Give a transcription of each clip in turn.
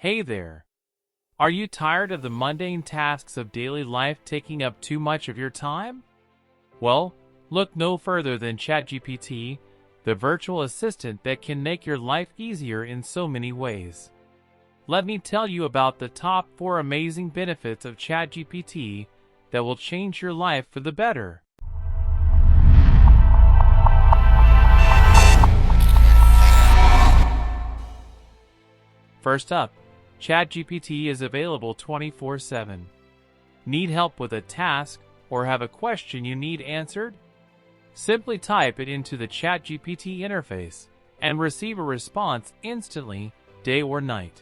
Hey there! Are you tired of the mundane tasks of daily life taking up too much of your time? Well, look no further than ChatGPT, the virtual assistant that can make your life easier in so many ways. Let me tell you about the top 4 amazing benefits of ChatGPT that will change your life for the better. First up, ChatGPT is available 24/7. Need help with a task or have a question you need answered? Simply type it into the ChatGPT interface and receive a response instantly, day or night.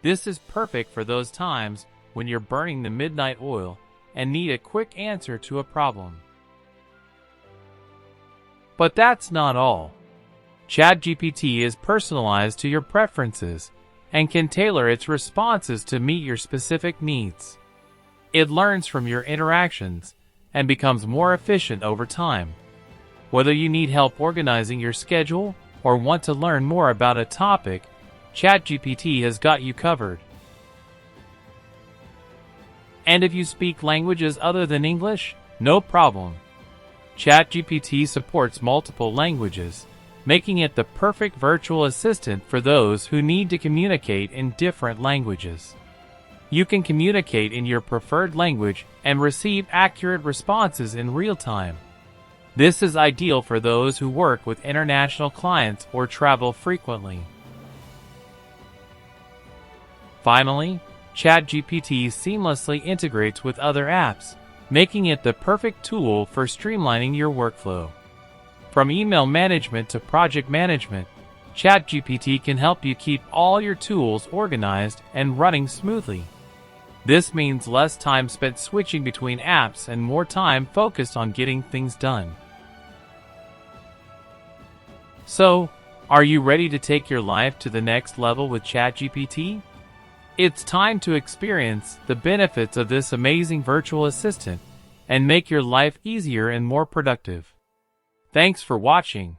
This is perfect for those times when you're burning the midnight oil and need a quick answer to a problem. But that's not all. ChatGPT is personalized to your preferences and can tailor its responses to meet your specific needs. It learns from your interactions and becomes more efficient over time. Whether you need help organizing your schedule or want to learn more about a topic, ChatGPT has got you covered. And if you speak languages other than English, no problem. ChatGPT supports multiple languages, making it the perfect virtual assistant for those who need to communicate in different languages. You can communicate in your preferred language and receive accurate responses in real time. This is ideal for those who work with international clients or travel frequently. Finally, ChatGPT seamlessly integrates with other apps, making it the perfect tool for streamlining your workflow. From email management to project management, ChatGPT can help you keep all your tools organized and running smoothly. This means less time spent switching between apps and more time focused on getting things done. So, are you ready to take your life to the next level with ChatGPT? It's time to experience the benefits of this amazing virtual assistant and make your life easier and more productive. Thanks for watching.